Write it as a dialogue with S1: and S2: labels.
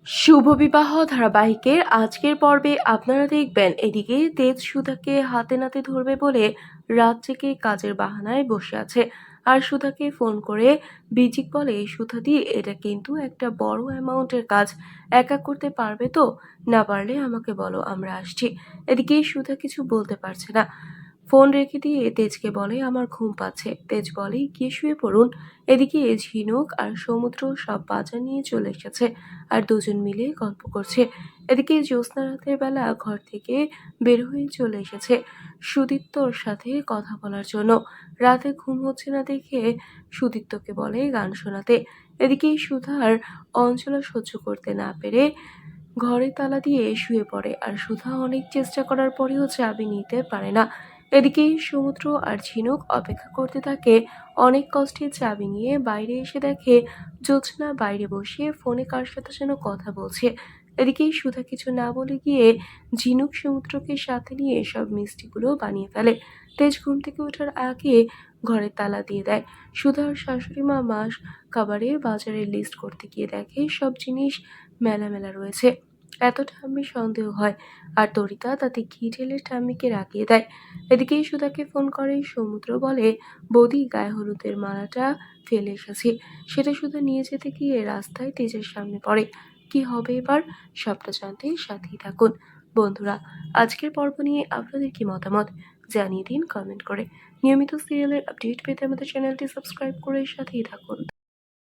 S1: শুভ বিবাহ ধারাবাহিকের আজকের পর্বে আপনারা দেখবেন এদিকে তেজ সুধাকে হাতে নাতে ধরবে বলে রাত জেগে কাজের বাহানায় বসে আছে। আর সুধাকে ফোন করে বিজিক বলে, সুধা দি এটা কিন্তু একটা বড় অ্যামাউন্টের কাজ, একা করতে পারবে তো? না পারলে আমাকে বলো, আমরা আসছি। এদিকে সুধা কিছু বলতে পারছে না, ফোন রেখে দিয়ে তেজকে বলে, আমার ঘুম পাচ্ছে। তেজ বলে, গিয়ে শুয়ে পড়ুন। এদিকে ঝিনুক আর সমুদ্র সব বাজার নিয়ে চলে এসেছে আর দুজন মিলে গল্প করছে। এদিকে জ্যোৎস্না রাতের বেলা ঘর থেকে বের হয়ে চলে এসেছে সুদীপ্তর সাথে কথা বলার জন্য। রাতে ঘুম হচ্ছে না দেখে সুদীপ্তকে বলে গান শোনাতে। এদিকে সুধার অঞ্চলা সহ্য করতে না পেরে ঘরে তালা দিয়ে শুয়ে পড়ে, আর সুধা অনেক চেষ্টা করার পরেও চাবি নিতে পারে না। এদিকে সমুদ্র আর ঝিনুক অপেক্ষা করতে থাকে। অনেক কষ্টে চাবি নিয়ে বাইরে এসে দেখে জ্যোৎস্না বাইরে বসে ফোনে কার সাথে যেন কথা বলছে। এদিকে সুধা কিছু না বলে গিয়ে ঝিনুক সমুদ্রকে সাথে নিয়ে সব মিষ্টিগুলো বানিয়ে ফেলে। তেজ ঘুম থেকে ওঠার আগে ঘরের তালা দিয়ে দেয়। সুধার শাশুড়ি মা মাস খাবারের বাজারের লিস্ট করতে গিয়ে দেখে সব জিনিস মেলা মেলা রয়েছে। এত ঠাম্মির সন্দেহ হয়, আর তরিতা তাতে ঘি ঢেলে ঠাম্মিকে রাগিয়ে দেয়। এদিকে সুধাকে ফোন করে সমুদ্র, বলে, বৌদি গায়ে হলুদের মালাটা ফেলে এসেছি, সেটা সুধা নিয়ে যেতে গিয়ে রাস্তায় তেজের সামনে পড়ে। কি হবে এবার, সবটা জানতে সাথেই থাকুন। বন্ধুরা, আজকের পর্ব নিয়ে আপনাদের কি মতামত জানিয়ে দিন কমেন্ট করে। নিয়মিত সিরিয়ালের আপডেট পেতে আমাদের চ্যানেলটি সাবস্ক্রাইব করে সাথেই থাকুন।